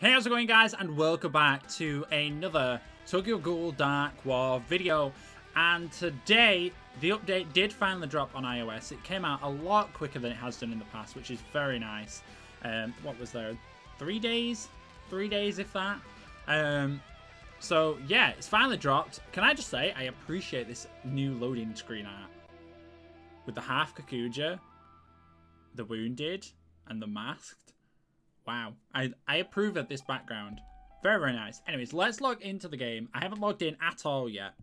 Hey, how's it going, guys, and welcome back to another Tokyo Ghoul Dark War video. And today the update did finally drop on iOS. It came out a lot quicker than it has done in the past, which is very nice. What was there, 3 days if that. So yeah, it's finally dropped. Can I just say I appreciate this new loading screen art with the half Kakuja, the wounded, and the masked. Wow, I approve of this background. Very, very nice. Anyways, let's log into the game. I haven't logged in at all yet.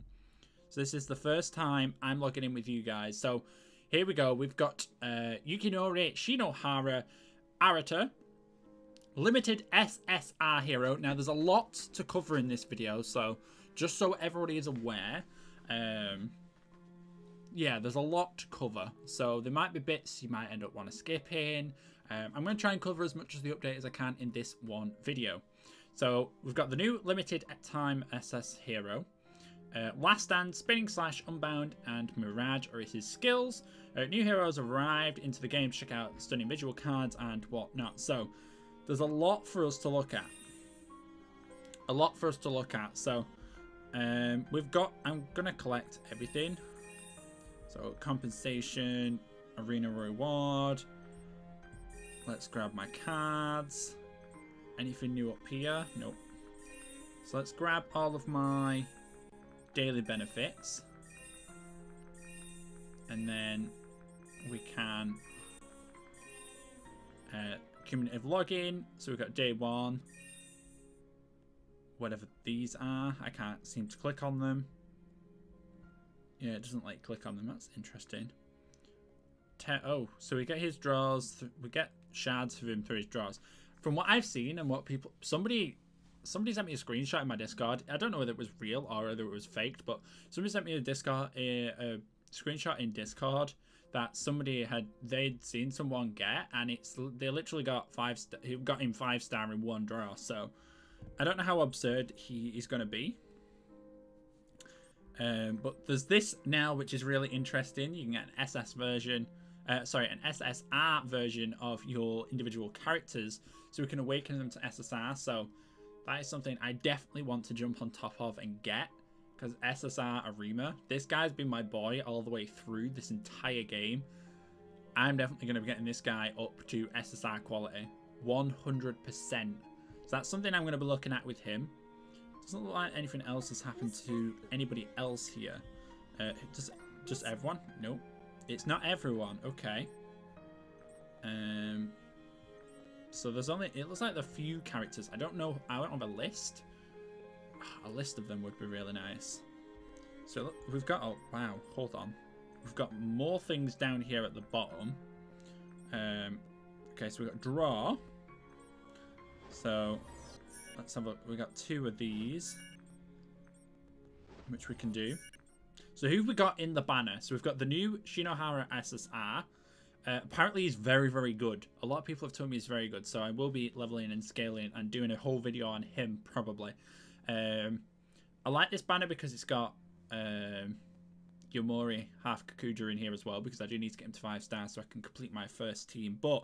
So this is the first time I'm logging in with you guys. So here we go. We've got Yukinori Shinohara Orator, limited SSR hero. Now, there's a lot to cover in this video. So just so everybody is aware, yeah, there's a lot to cover. So there might be bits you might end up want to skip in. I'm going to try and cover as much of the update as I can in this one video. So we've got the new limited time SS hero. Last Stand, Spinning Slash, Unbound, and Mirage are his skills. New heroes arrived into the game to check out stunning visual cards and whatnot. So there's a lot for us to look at. So we've got, I'm going to collect everything. So compensation, arena reward. Let's grab my cards. Anything new up here? Nope. So let's grab all of my daily benefits. And then we can cumulative login. So we've got day 1. Whatever these are. I can't seem to click on them. Yeah, it doesn't like click on them. That's interesting. Oh, so we get his draws. We get shards for him through his draws. From what I've seen and what people, somebody sent me a screenshot in my Discord. I don't know whether it was real or whether it was faked, but somebody sent me a screenshot in Discord that they'd seen someone get, and they literally got he got him 5-star in one draw. So I don't know how absurd he is going to be. But there's this now, which is really interesting. You can get an an SSR version of your individual characters, so we can awaken them to SSR. So that is something I definitely want to jump on top of and get, because SSR Arima, this guy's been my boy all the way through this entire game. I'm definitely going to be getting this guy up to SSR quality, 100%. So that's something I'm going to be looking at with him. Doesn't look like anything else has happened to anybody else here. Just everyone? Nope. It's not everyone. Okay. So there's only, it looks like there are few characters. I don't know. I don't have a list. A list of them would be really nice. So look, we've got, oh wow, hold on. We've got more things down here at the bottom. Okay, so we've got draw. So let's have a look. We got 2 of these, which we can do. So who've we got in the banner? So we've got the new Shinohara SSR. Apparently he's very, very good. A lot of people have told me he's very good. So I will be leveling and scaling and doing a whole video on him probably. I like this banner because it's got Yomori half Kakuja in here as well, because I do need to get him to 5 stars so I can complete my first team. But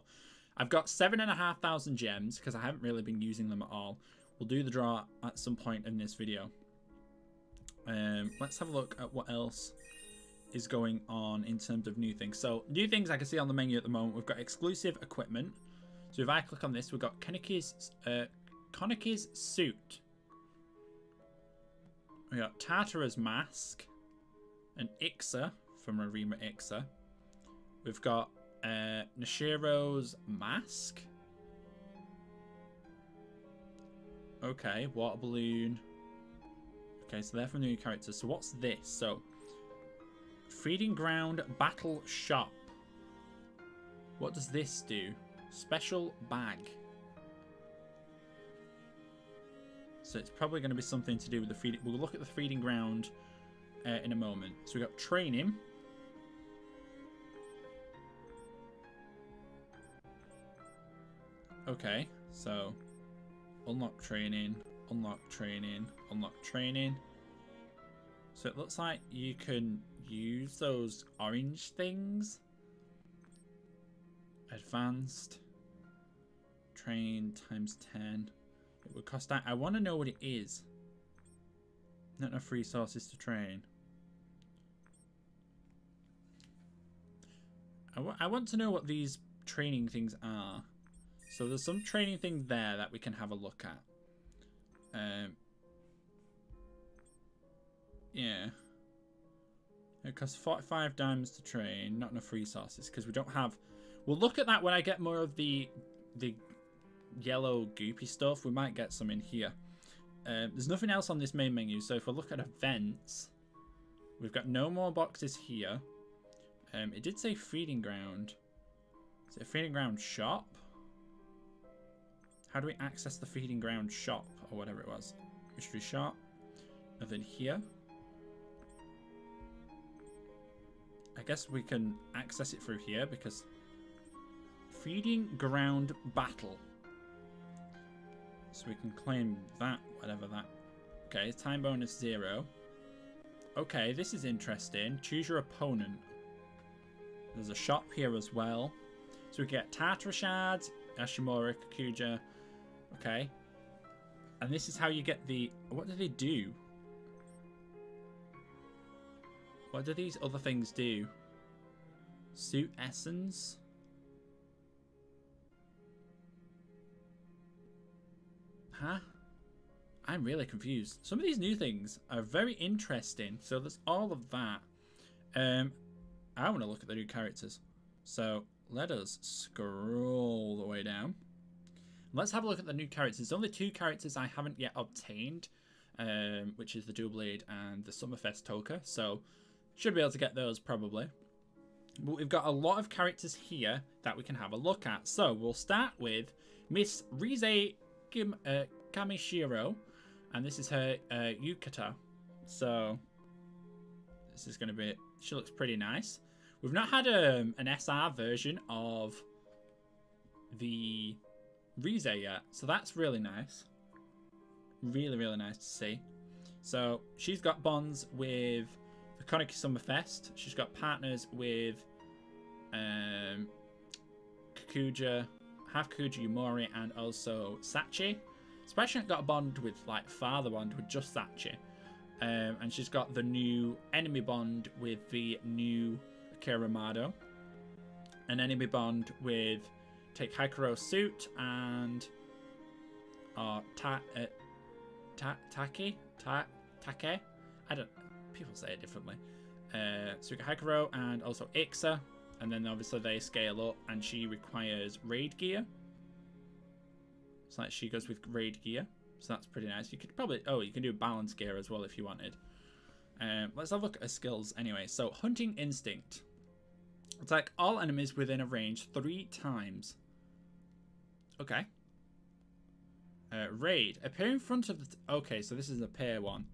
I've got 7,500 gems because I haven't really been using them at all. We'll do the draw at some point in this video. Let's have a look at what else is going on in terms of new things. So new things I can see on the menu at the moment. We've got exclusive equipment. So if I click on this, we've got Koneki's suit. We got Tartara's mask, an Ixa from Arima Ixa. We've got Mashiro's mask. Okay, water balloon. Okay, so they're from the new characters. So what's this? So, Feeding Ground Battle Shop. What does this do? Special bag. So it's probably going to be something to do with the feeding. We'll look at the feeding ground in a moment. So we've got training. Okay, so unlock training, unlock training, unlock training. So it looks like you can use those orange things. Advanced. Train times 10. It would cost that. I want to know what it is. Not enough resources to train. I want to know what these training things are. So there's some training thing there that we can have a look at. Yeah. It costs 45 diamonds to train. Not enough resources because we don't have... We'll look at that when I get more of the yellow goopy stuff. We might get some in here. There's nothing else on this main menu. So if we look at events, we've got no more boxes here. It did say feeding ground. Is it a feeding ground shop? How do we access the feeding ground shop or whatever it was? Mystery shop. Nothing here. I guess we can access it through here because feeding ground battle. So we can claim that, whatever that. Okay, time bonus 0. Okay, this is interesting. Choose your opponent. There's a shop here as well. So we get Tartar Shards, Ashimura, Kakuja. Okay. And this is how you get the... What do they do? What do these other things do? Suit Essence? Huh? I'm really confused. Some of these new things are very interesting. So there's all of that. I want to look at the new characters. So let us scroll the way down. Let's have a look at the new characters. There's only 2 characters I haven't yet obtained, which is the Dual Blade and the Summerfest Toka. So should be able to get those probably. But we've got a lot of characters here that we can have a look at. So we'll start with Miss Rize Kamishiro, and this is her yukata. So this is going to be... She looks pretty nice. We've not had an SR version of the Rize yet, so that's really nice. Really, really nice to see. So she's got bonds with the Koniki Summerfest. She's got partners with Kakuja, half Kakuja Yumori, and also Sachi. Especially got a bond with, like, father bond with just Sachi. And she's got the new enemy bond with the new Akira Mado. An enemy bond with Take Hikaru Suit and Take. I don't... People say it differently. So we got Hikaru and also Ixa. And then obviously they scale up and she requires raid gear. It's like she goes with raid gear. So that's pretty nice. You could probably... Oh, you can do balance gear as well if you wanted. Let's have a look at her skills anyway. So, Hunting Instinct. Attack all enemies within a range 3 times. Okay. Raid. Appear in front of the... Okay, so this is a pair one.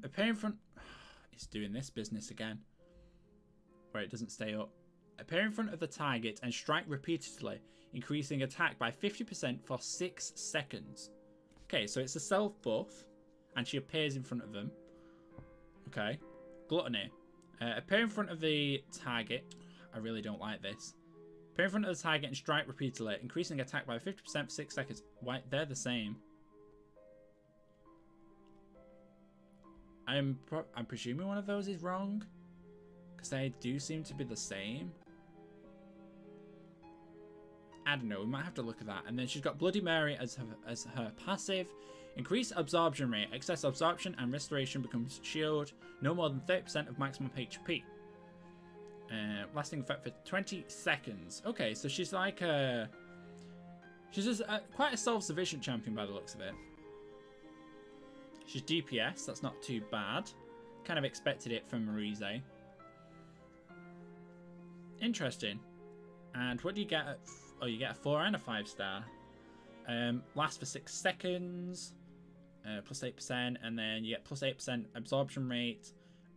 Appear in front... It's doing this business again. Where it doesn't stay up. Appear in front of the target and strike repeatedly, increasing attack by 50% for 6 seconds. Okay, so it's a self buff, and she appears in front of them. Okay. Gluttony. Appear in front of the target. I really don't like this. Appear in front of the target and strike repeatedly, increasing attack by 50% for 6 seconds. Why? They're the same. I'm presuming one of those is wrong, because they do seem to be the same. I don't know, we might have to look at that. And then she's got Bloody Mary as her passive. Increase absorption rate. Excess absorption and restoration becomes shield. No more than 30% of maximum HP. Lasting effect for 20 seconds. Okay, so she's like a... She's just quite a self-sufficient champion by the looks of it. She's DPS, that's not too bad. Kind of expected it from Rize. Interesting. And what do you get at... Oh, you get a 4 and a 5 star. Lasts for 6 seconds. Plus 8%. And then you get plus 8% absorption rate.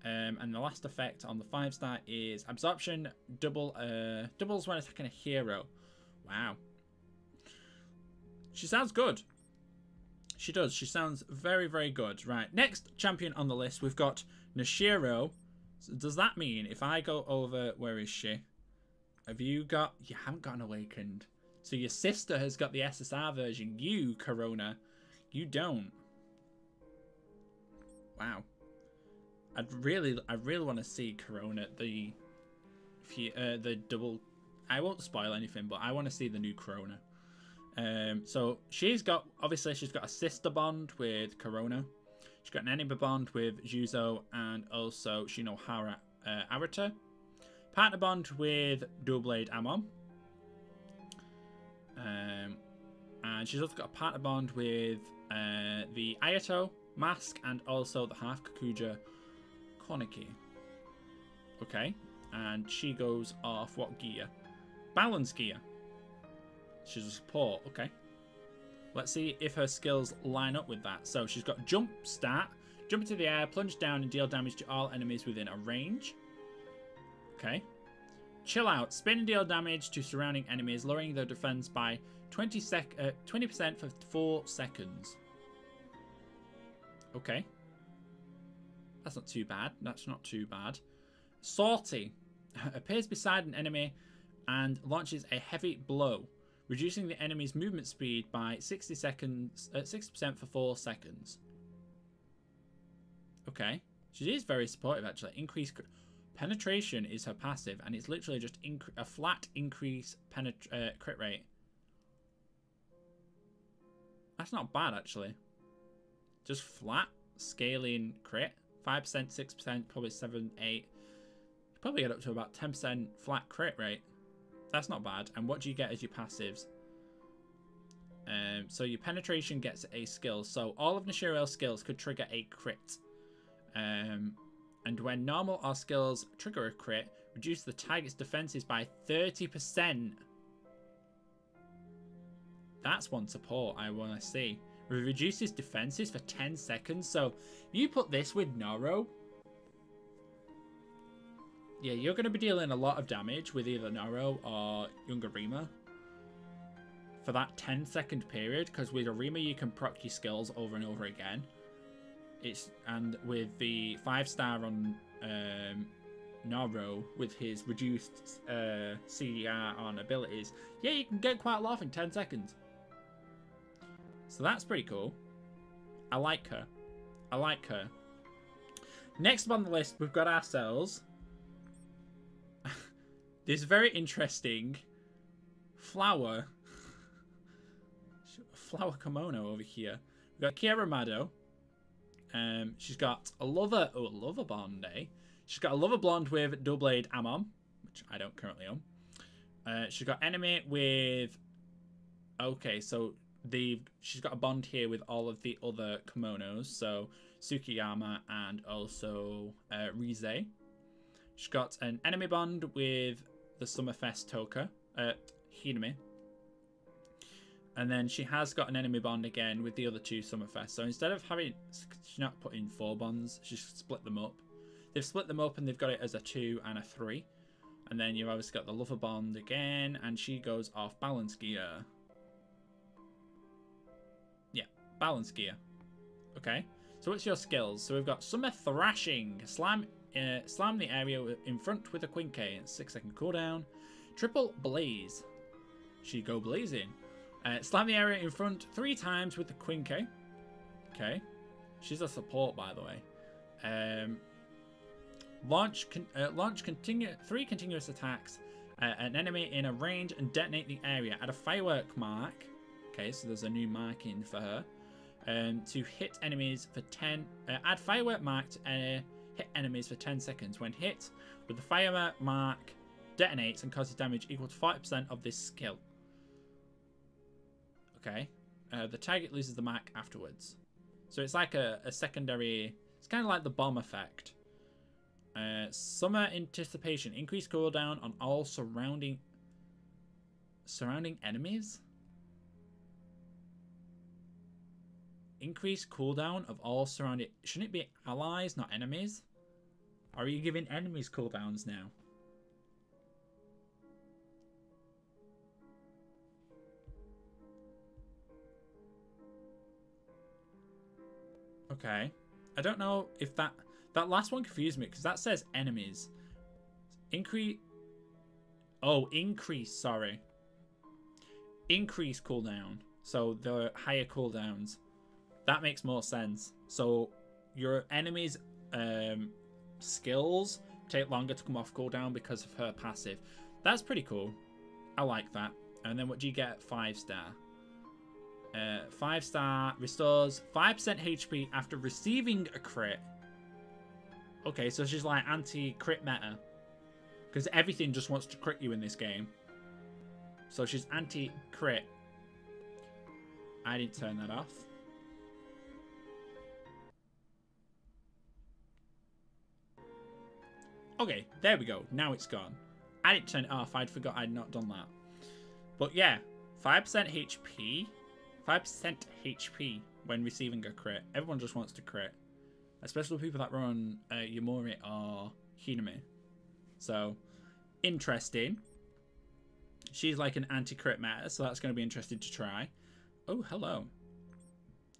And the last effect on the 5 star is absorption doubles when attacking a hero. Wow. She sounds good. She does. She sounds very, very good. Right. Next champion on the list, we've got Mashiro. So does that mean if I go over... Where is she? Have you got... You haven't got an awakened. So your sister has got the SSR version. You, Corona, you don't. Wow. I really want to see Corona, the double. I won't spoil anything, but I want to see the new Corona. So she's got, obviously she's got a sister bond with Corona. She's got an enemy bond with Juzo and also Shinohara Orator. Partner bond with Dual Blade Amon. And she's also got a partner bond with the Ayato Mask and also the Half Kakuja Koniki. Okay. And she goes off what gear? Balance gear. She's a support. Okay. Let's see if her skills line up with that. So she's got jump start. Jump into the air, plunge down and deal damage to all enemies within a range. Okay. Chill out. Spin and deal damage to surrounding enemies, lowering their defense by 20% for 4 seconds. Okay. That's not too bad. That's not too bad. Salty. Appears beside an enemy and launches a heavy blow, reducing the enemy's movement speed by 60% for 4 seconds. Okay. She is very supportive, actually. Increased penetration is her passive, and it's literally just a flat increase crit rate. That's not bad, actually. Just flat scaling crit. 5%, 6%, probably 7, 8. Probably get up to about 10% flat crit rate. That's not bad. And what do you get as your passives? So your penetration gets a skill. So all of Mashiro's skills could trigger a crit. And when normal or skills trigger a crit, reduce the target's defenses by 30%. That's one support I want to see. Reduces defenses for 10 seconds. So you put this with Noro. Yeah, you're going to be dealing a lot of damage with either Noro or Yungarima for that 10-second period, because with Arima you can proc your skills over and over again. And with the 5-star on Noro with his reduced CDR on abilities, yeah, you can get quite a lot in 10 seconds. So that's pretty cool. I like her. I like her. Next up on the list, we've got ourselves this very interesting flower kimono over here. We've got Kiara Mado. She's got a lover bond, eh? She's got a lover blonde with Dual Blade Amon, which I don't currently own. She's got enemy with... Okay, so she's got a bond here with all of the other kimonos, so Tsukiyama and also Rize. She's got an enemy bond with the Summerfest Toka, Hiname. And then she has got an enemy bond again with the other 2 Summerfest. So instead of having... She's not putting 4 bonds, she's split them up. They've split them up and they've got it as a 2 and a 3. And then you've obviously got the lover bond again, and she goes off balance gear. Yeah, balance gear. Okay, so what's your skills? So we've got Summer Thrashing. Slam the area in front with a Quinque. 6-second cooldown. Triple Blaze. She go blazing. Slam the area in front 3 times with the Quinque. Okay. She's a support, by the way. Launch 3 continuous attacks at an enemy in a range and detonate the area. Add a firework mark. Okay, so there's a new marking for her. To hit enemies for 10... add firework mark to hit enemies for 10 seconds. When hit with the firework mark, detonates and causes damage equal to 40% of this skill. Okay. The target loses the mark afterwards. So it's like a secondary... It's kind of like the bomb effect. Summer Anticipation. Increased cooldown on all surrounding enemies? Increased cooldown of all surrounding... Shouldn't it be allies, not enemies? Or are you giving enemies cooldowns now? Okay. I don't know if that last one confused me, because that says enemies. Increase, sorry. increase cooldown. So the higher cooldowns. That makes more sense. So your enemy's skills take longer to come off cooldown because of her passive. That's pretty cool. I like that. And then what do you get? 5-star. 5-star restores 5% HP after receiving a crit. Okay, so she's like anti-crit meta. Because everything just wants to crit you in this game. So she's anti-crit. I didn't turn that off. Okay, there we go. Now it's gone. I didn't turn it off. I'd forgot I'd not done that. But yeah, 5% HP. 5% HP when receiving a crit. Everyone just wants to crit. Especially people that run Yamori or Hiname. So, interesting. She's like an anti-crit meta, so that's going to be interesting to try. Oh, hello.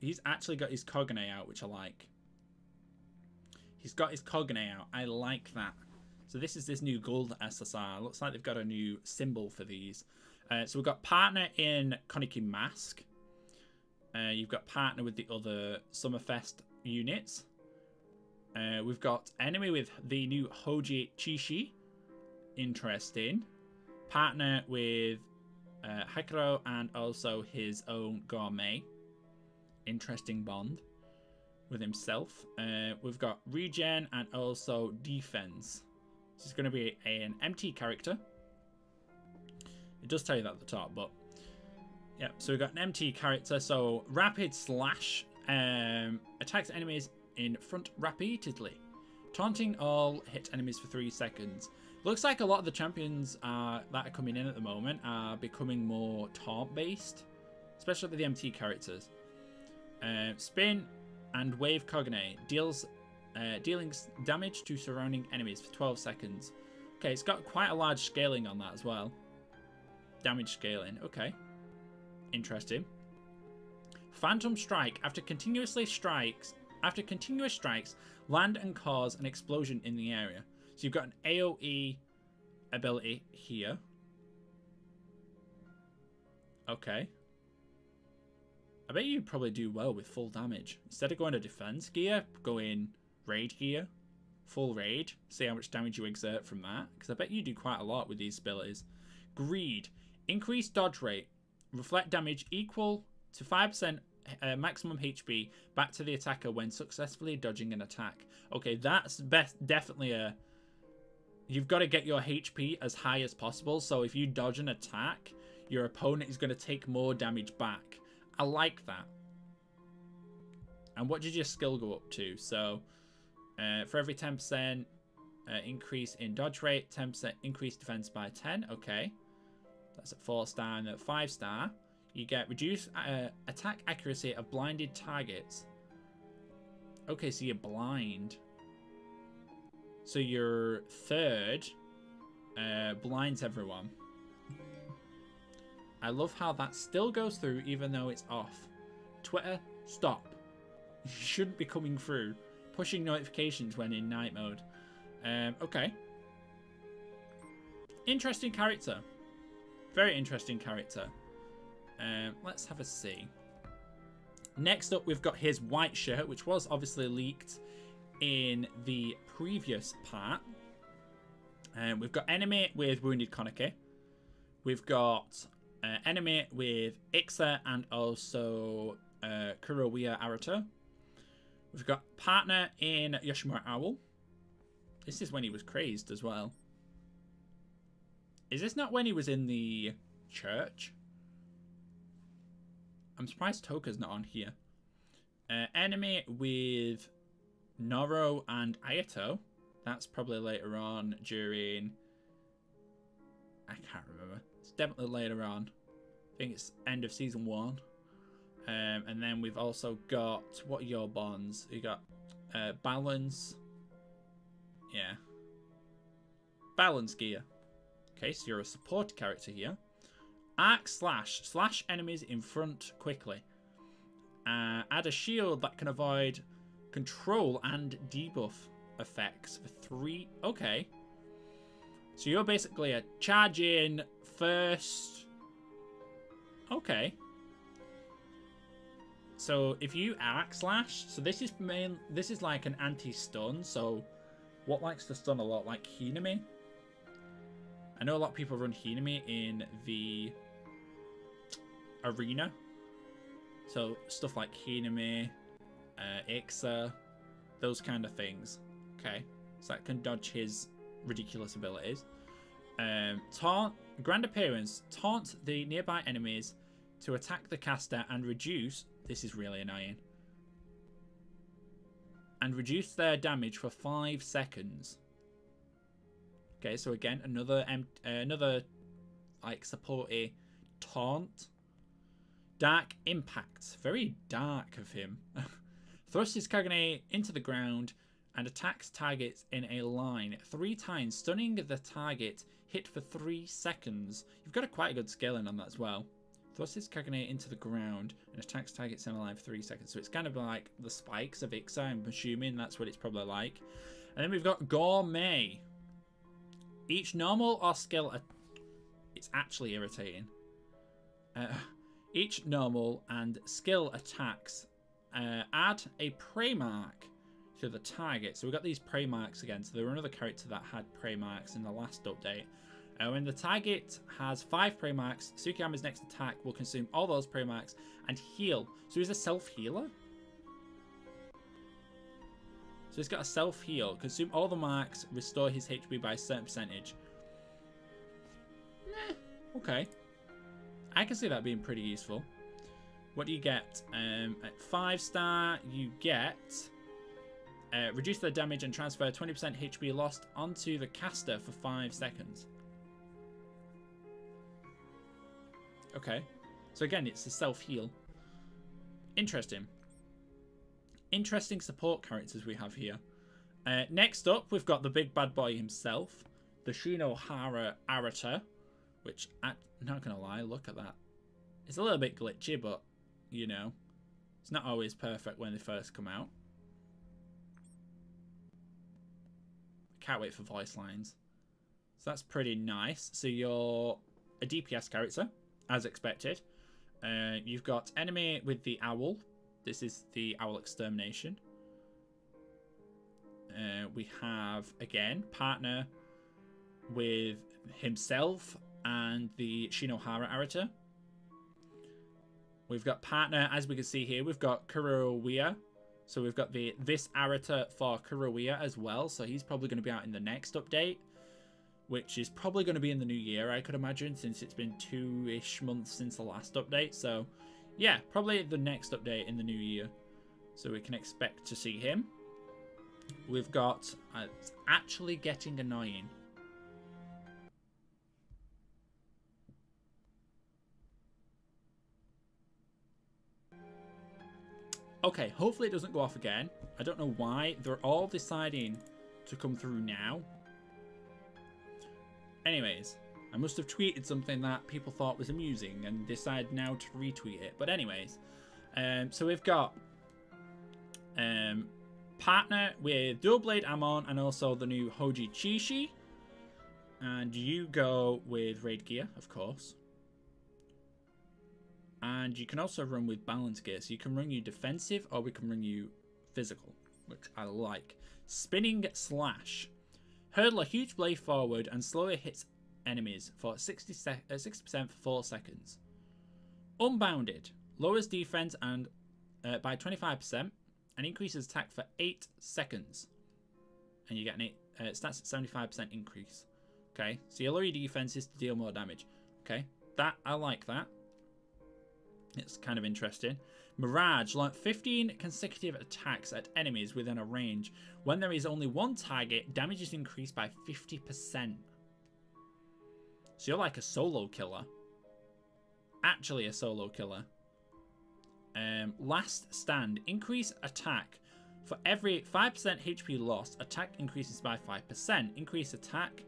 He's actually got his Kogane out, which I like. He's got his Kogane out. I like that. So this is this new gold SSR. Looks like they've got a new symbol for these. So we've got partner in Koniki Mask. You've got partner with the other Summerfest units. We've got enemy with the new Hoji Chishi. Interesting. Partner with Hakuro and also his own Gourmet. Interesting bond with himself. We've got regen and also defense. This is going to be an MT character. It does tell you that at the top, but yeah. So we've got an MT character. So rapid slash attacks enemies in front repeatedly, taunting all hit enemies for 3 seconds. Looks like a lot of the champions that are coming in at the moment are becoming more taunt based, especially with the MT characters. Spin and wave Kogane dealing damage to surrounding enemies for 12 seconds. Okay, it's got quite a large scaling on that as well. Damage scaling, okay. Interesting. Phantom Strike. After continuous strikes, land and cause an explosion in the area. So you've got an AoE ability here. Okay. I bet you'd probably do well with full damage. Instead of going to defense gear, go in raid gear. Full raid. See how much damage you exert from that. Because I bet you do quite a lot with these abilities. Greed. Increased dodge rate. Reflect damage equal to 5% maximum HP back to the attacker when successfully dodging an attack. Okay, that's definitely a... You've got to get your HP as high as possible. So if you dodge an attack, your opponent is going to take more damage back. I like that. And what did your skill go up to? So for every 10% increase in dodge rate, 10% increase defense by 10. Okay. That's at 4-star. And at 5-star, you get reduced attack accuracy of blinded targets. Okay, so you're blind. So your third blinds everyone. I love how that still goes through even though it's off. Twitter, stop. You shouldn't be coming through. Pushing notifications when in night mode. Okay. Interesting character. Very interesting character. Let's have a see. Next up, we've got his white shirt, which was obviously leaked in the previous part. We've got enemy with Wounded Koniki. We've got enemy with Ixa and also Kurowiya Arato. We've got partner in Yoshimura Owl. This is when he was crazed as well. Is this not when he was in the church? I'm surprised Toka's not on here. Enemy with Noro and Ayato. That's probably later on during... I can't remember. It's definitely later on. I think it's end of season 1. And then we've also got... What are your bonds? You got balance. Yeah. Balance gear. Okay, so you're a support character here. Arc slash. Slash enemies in front quickly. Add a shield that can avoid control and debuff effects for 3. Okay. So you're basically a charge in first. Okay. So if you arc slash, so this is like an anti-stun. So what likes to stun a lot? Like Hinami. I know a lot of people run Hinami in the arena. So stuff like Hinami, Ixa, those kind of things. Okay, so that can dodge his ridiculous abilities. Taunt, Grand Appearance, taunt the nearby enemies to attack the caster and reduce, this is really annoying, and reduce their damage for 5 seconds. Okay, so again, another like supporty taunt. Dark Impact, very dark of him. Thrusts his Kagane into the ground and attacks targets in a line 3 times, stunning the target hit for 3 seconds. You've got quite a good scaling on that as well. Thrusts his Kagane into the ground and attacks targets in a line for 3 seconds. So it's kind of like the spikes of Ixa, I'm assuming that's what it's probably like. And then we've got Gourmet. Each normal or skill... It's actually irritating. Each normal and skill attacks add a prey mark to the target. So we've got these prey marks again. So there were another character that had prey marks in the last update. When the target has 5 prey marks, Tsukiyama's next attack will consume all those prey marks and heal. So he's a self-healer. So he's got a self-heal. Consume all the marks, restore his HP by a certain percentage. Okay. I can see that being pretty useful. What do you get? At 5-star, you get... reduce their damage and transfer 20% HP lost onto the caster for 5 seconds. Okay. So again, it's a self-heal. Interesting. Interesting support characters we have here. Next up, we've got the big bad boy himself. The Shinohara Orator. Which, I'm not going to lie, look at that. It's a little bit glitchy, but, you know, it's not always perfect when they first come out. Can't wait for voice lines. So that's pretty nice. So you're a DPS character, as expected. You've got enemy with the owl. This is the owl extermination. We have, again, partner with himself and the Shinohara Orator. We've got partner, as we can see here, we've got Kurowiya. So we've got this Orator for Kurowiya as well. So he's probably going to be out in the next update, which is probably going to be in the new year, I could imagine, since it's been 2-ish months since the last update. So yeah, probably the next update in the new year. So we can expect to see him. We've got, it's actually getting annoying. Okay, hopefully it doesn't go off again. I don't know why. They're all deciding to come through now. Anyways, I must have tweeted something that people thought was amusing and decided now to retweet it. But anyways, so we've got partner with Dual Blade Amon and also the new Hoji Chishi. And you go with Raid Gear, of course. And you can also run with balance gear. So you can run you defensive or we can run you physical, which I like. Spinning Slash. Hurl a huge blade forward and slowly hits enemies for 60% for 4 seconds. Unbounded. Lowers defense and by 25% and increases attack for 8 seconds. And you get an stats at 75% increase. Okay, so you lower your defenses to deal more damage. Okay, that I like that. It's kind of interesting. Mirage, launch 15 consecutive attacks at enemies within a range. When there is only one target, damage is increased by 50%. So you're like a solo killer. Actually a solo killer. Last Stand, increase attack. For every 5% HP lost, attack increases by 5%. Increase attack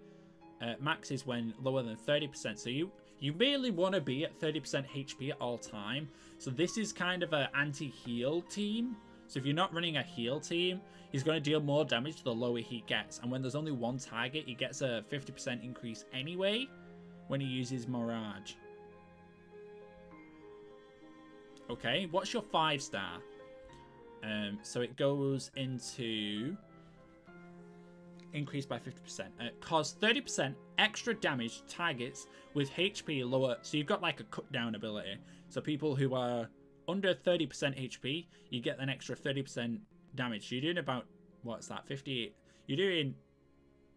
max is when lower than 30%. So you really want to be at 30% HP at all time. So this is kind of an anti-heal team. So if you're not running a heal team, he's going to deal more damage the lower he gets. And when there's only one target, he gets a 50% increase anyway when he uses Mirage. Okay, what's your 5-star? So it goes into increased by 50%. Cause 30% extra damage to targets with HP lower. So you've got like a cut down ability. So people who are under 30% HP, you get an extra 30% damage. So you're doing about, what's that, 58? You're doing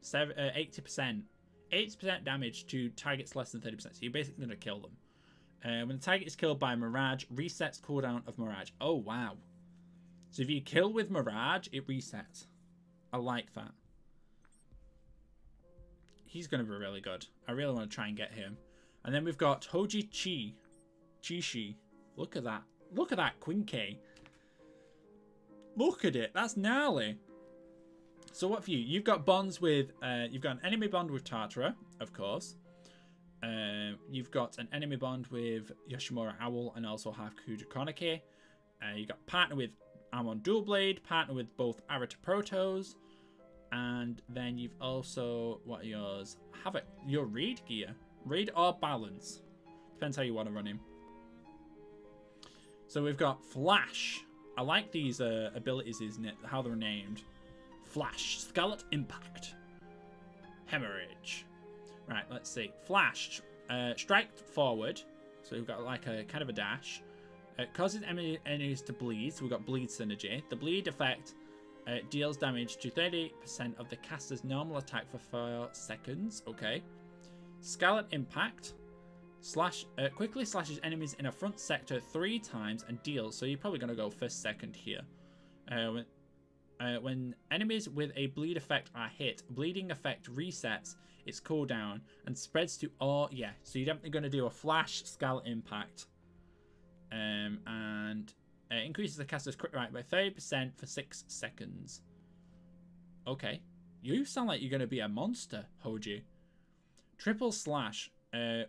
80%. 80% damage to targets less than 30%. So you're basically going to kill them. When the target is killed by Mirage, resets cooldown of Mirage. Oh, wow. So if you kill with Mirage, it resets. I like that. He's going to be really good. I really want to try and get him. And then we've got Hoji Chishi. Look at that. Look at that Quinke. Look at it. That's gnarly. So what for you? You've got bonds with... you've got an enemy bond with Tartara, of course. You've got an enemy bond with Yoshimura Owl and also Hakuja Konake. You've got partner with Amon Dual Blade, partner with both Arata Protos. And then you've also... What are yours? Have it. Your Reed gear. Reed or Balance. Depends how you want to run him. So we've got Flash. I like these abilities, isn't it? How they're named. Flash. Scarlet Impact. Hemorrhage. Right, let's see. Flash. Strike forward. So we've got like a kind of a dash. Causes enemies to bleed. So we've got bleed synergy. The bleed effect deals damage to 30% of the caster's normal attack for 4 seconds. Okay. Scarlet Impact. Quickly slashes enemies in a front sector 3 times and deals. So you're probably going to go first, second here. When enemies with a bleed effect are hit, bleeding effect resets its cooldown and spreads to all. Yeah, so you're definitely going to do a Flash Scarlet Impact. And increases the caster's crit rate by 30% for 6 seconds. Okay. You sound like you're going to be a monster, Hoji. Triple Slash.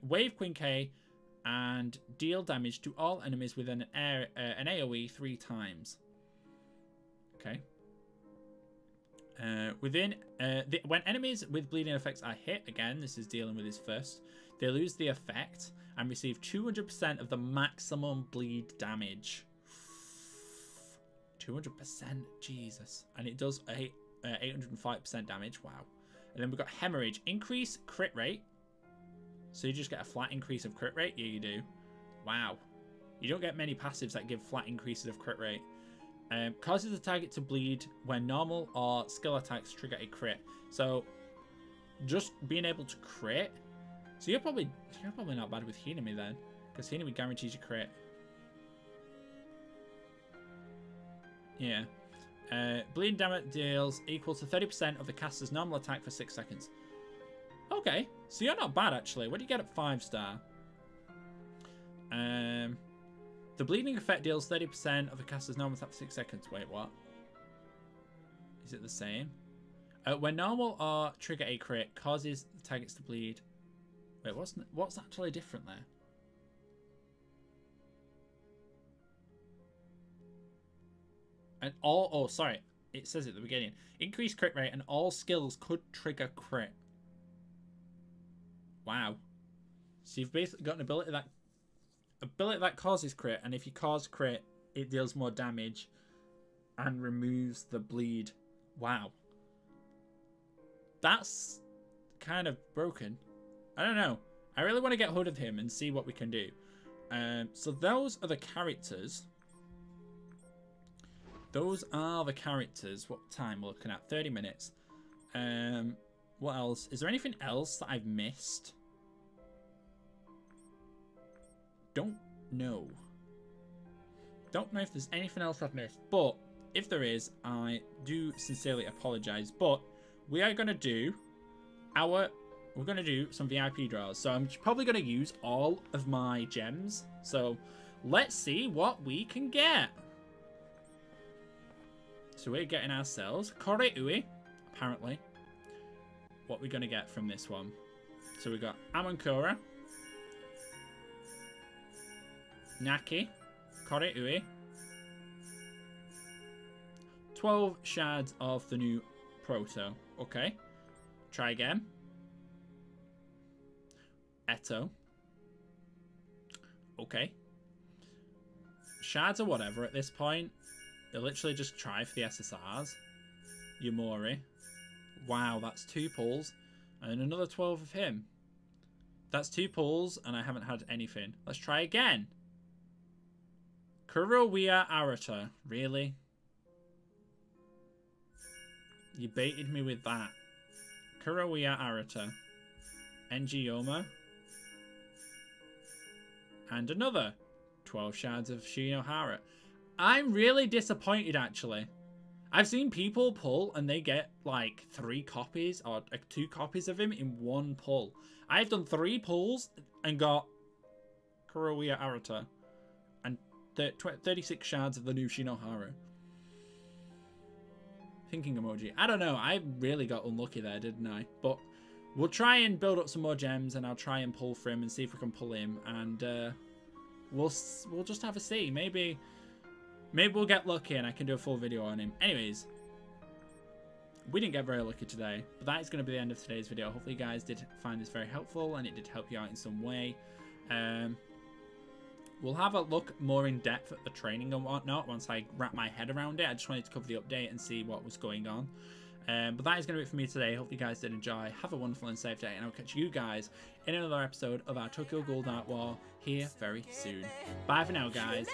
Wave Quinke and deal damage to all enemies with an AoE 3 times. Okay. When enemies with bleeding effects are hit, again, this is dealing with his first, they lose the effect and receive 200% of the maximum bleed damage. 200%, Jesus. And it does 805% damage, wow. And then we've got Hemorrhage. Increase crit rate. So you just get a flat increase of crit rate? Yeah, you do. Wow. You don't get many passives that give flat increases of crit rate. Causes the target to bleed when normal or skill attacks trigger a crit. So just being able to crit. So you're probably not bad with Hinami then, because Hinami guarantees you crit. Yeah. Bleeding damage deals equal to 30% of the caster's normal attack for 6 seconds. Okay, so you're not bad actually. What do you get at 5-star? The bleeding effect deals 30% of the caster's normal attack for 6 seconds. Wait, what? Is it the same? When normal or trigger a crit causes the targets to bleed. Wait, what's actually different there? And all, oh sorry, it says at the beginning. Increased crit rate and all skills could trigger crit. Wow. So you've basically got an ability that causes crit, and if you cause crit, it deals more damage and removes the bleed. Wow. That's kind of broken. I don't know. I really want to get hold of him and see what we can do. So those are the characters. Those are the characters. What time we're looking at? 30 minutes. What else? Is there anything else that I've missed? Don't know. Don't know if there's anything else I've missed. But if there is, I do sincerely apologize. But we are going to do we're going to do some VIP draws. So I'm probably going to use all of my gems. So let's see what we can get. So we're getting ourselves Kore Ui, apparently. What we're going to get from this one. So we got Amankura, Naki, Kore Ui, 12 shards of the new Proto. Okay. Try again. Eto. Okay. shards or whatever at this point. They literally just try for the SSRs. Yumori. Wow, that's 2 pulls. And another 12 of him. That's 2 pulls, and I haven't had anything. Let's try again. Kurowiya Orator. Really? You baited me with that. Kurowiya Orator. Enjiyoma. And another 12 shards of Shinohara. I'm really disappointed, actually. I've seen people pull and they get like 3 copies or 2 copies of him in 1 pull. I've done 3 pulls and got Kurowiya Orator and 36 shards of the new Shinohara. Thinking emoji. I don't know. I really got unlucky there, didn't I? But we'll try and build up some more gems, and I'll try and pull for him and see if we can pull him. And we'll just have a see. Maybe we'll get lucky and I can do a full video on him. Anyways, we didn't get very lucky today, but that is going to be the end of today's video. Hopefully you guys did find this very helpful and it did help you out in some way. We'll have a look more in depth at the training and whatnot once I wrap my head around it. I just wanted to cover the update and see what was going on. But that is going to be it for me today. Hope you guys did enjoy. Have a wonderful and safe day, and I'll catch you guys in another episode of our Tokyo Ghoul Dark War here very soon. Bye for now, guys.